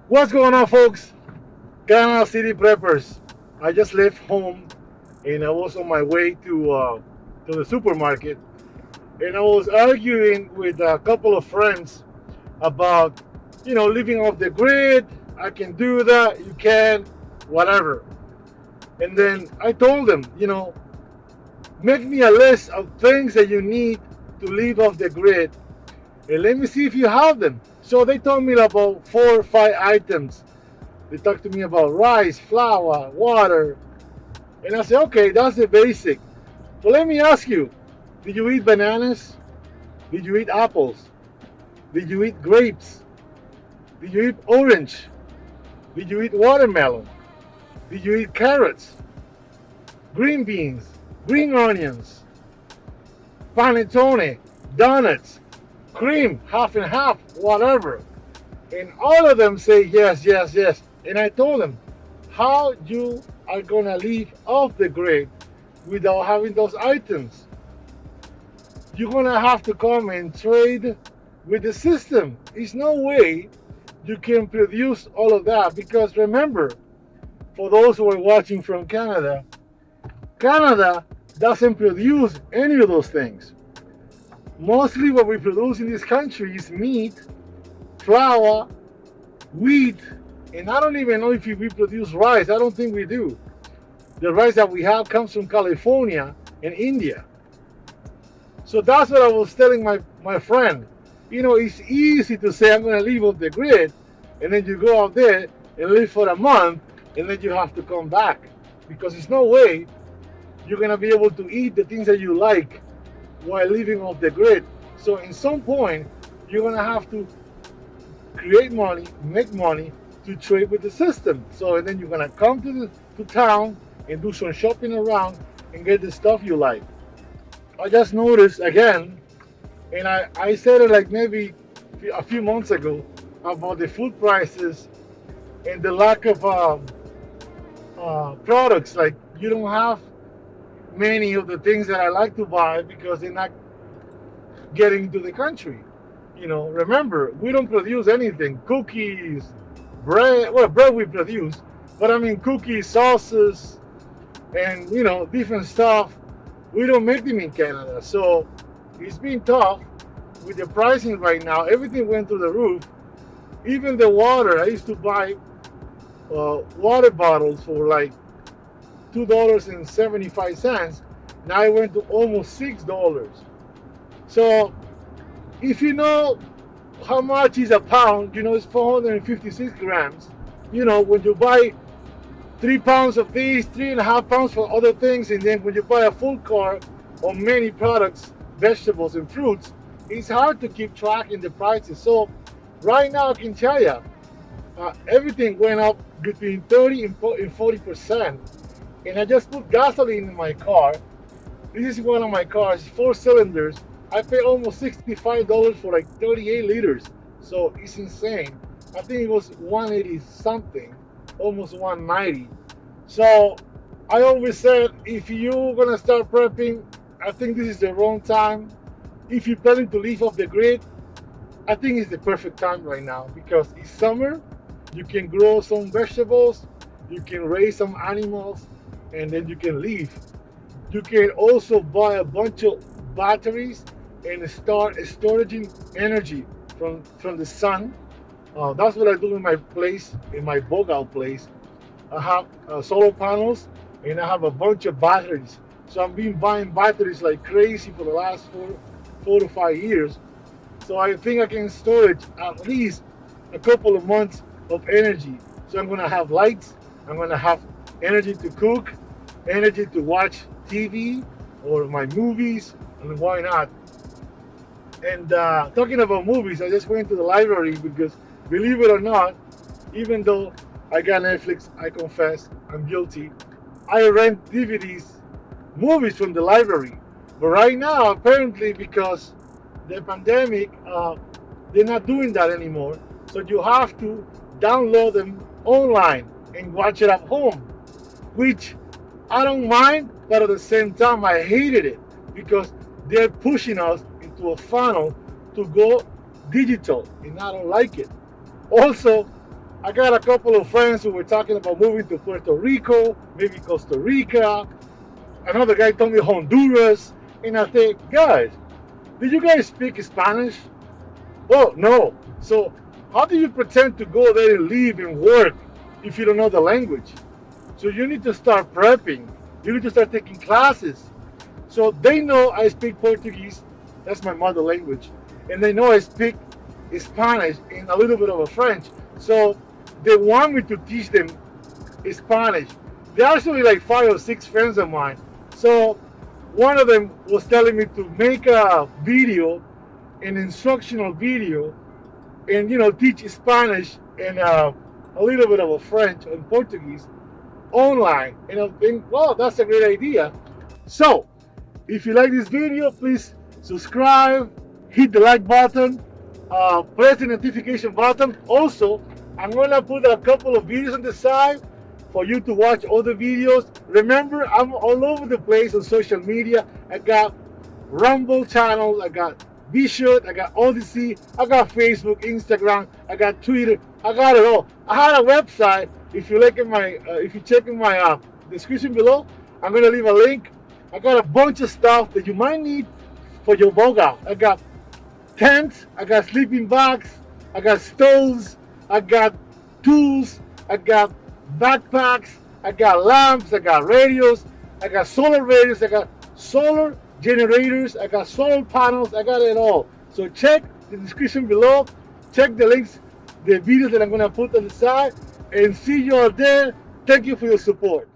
What's going on, folks? Canada City Preppers. I just left home and I was on my way to the supermarket, and I was arguing with a couple of friends about, living off the grid. I can do that. You can, whatever. And then I told them, make me a list of things that you need to live off the grid, and let me see if you have them. So they told me about 4 or 5 items. They talked to me about rice, flour, water. And I said, okay, that's the basic. But let me ask you, did you eat bananas? Did you eat apples? Did you eat grapes? Did you eat orange? Did you eat watermelon? Did you eat carrots? Green beans? Green onions? Panettone? Donuts? Cream? Half and half? Whatever. And all of them say yes, yes, yes. And I told them how you are gonna live off the grid without having those items. You're gonna have to come and trade with the system. There's no way you can produce all of that, because remember, for those who are watching from Canada, Canada doesn't produce any of those things. Mostly what we produce in this country is meat, flour, wheat, and I don't even know if we produce rice. I don't think we do. The rice that we have comes from California and India. So that's what I was telling my friend. It's easy to say I'm going to live off the grid, and then you go out there and live for a month, and then you have to come back, because there's no way you're going to be able to eat the things that you like while living off the grid. So in some point, you're going to have to create money, make money to trade with the system. So and then you're going to come to town and do some shopping around and get the stuff you like. I just noticed again, and I said it like maybe a few months ago, about the food prices and the lack of products. Like, you don't have many of the things that I like to buy because they're not getting to the country. Remember, we don't produce anything. Cookies, bread. Well, bread we produce, but I mean cookies, sauces, and different stuff. We don't make them in Canada, so it's been tough with the pricing right now. Everything went through the roof. Even the water. I used to buy water bottles for like $2.75. Now it went to almost $6. So if you know how much is a pound, it's 456 grams. When you buy 3 pounds of these, 3.5 pounds for other things, and then when you buy a full car on many products, vegetables and fruits, it's hard to keep track in the prices. So right now I can tell you, everything went up between 30 and 40%. And I just put gasoline in my car. This is one of my cars, 4 cylinders. I pay almost $65 for like 38 liters. So it's insane. I think it was 180 something, almost 190. So I always said, if you're gonna start prepping, I think this is the wrong time. If you're planning to live off the grid, I think it's the perfect time right now, because it's summer. You can grow some vegetables, you can raise some animals, and then you can live. You can also buy a bunch of batteries and start storing energy from the sun. That's what I do in my place, in my Bugout place. I have solar panels, and I have a bunch of batteries. So I've been buying batteries like crazy for the last 4 to 5 years. So I think I can storage at least a couple of months of energy. So I'm gonna have lights, I'm gonna have energy to cook, energy to watch TV or my movies, and why not? And talking about movies, I just went to the library because, believe it or not, even though I got Netflix, I confess I'm guilty. I rent DVDs, movies from the library. But right now, apparently, because the pandemic, they're not doing that anymore. So you have to download them online and watch it at home, which I don't mind, but at the same time, I hated it because they're pushing us into a funnel to go digital, and I don't like it. Also, I got a couple of friends who were talking about moving to Puerto Rico, maybe Costa Rica. Another guy told me Honduras. And I think, guys, do you guys speak Spanish? Oh, no. So how do you pretend to go there and live and work if you don't know the language? So you need to start prepping. You need to start taking classes. So they know I speak Portuguese. That's my mother language. And they know I speak Spanish and a little bit of a French. So they want me to teach them Spanish. They're actually like 5 or 6 friends of mine. So one of them was telling me to make a video, an instructional video, and teach Spanish and a little bit of a French and Portuguese online. And I think, well, that's a great idea. So if you like this video, please subscribe, hit the like button, press the notification button. Also, I'm gonna put a couple of videos on the side for you to watch other videos. Remember, I'm all over the place on social media. I got Rumble channels, I got Bugout, I got Odyssey, I got Facebook, Instagram, I got Twitter, I got it all. I had a website. If you look at if you check in my description below, I'm gonna leave a link. I got a bunch of stuff that you might need for your Bugout. I got tents, I got sleeping bags, I got stoves, I got tools, I got backpacks, I got lamps, I got radios, I got solar radios, I got solar generators, I got solar panels, I got it all. So check the description below, check the links, the videos that I'm gonna put on the side, and see you all there. Thank you for your support.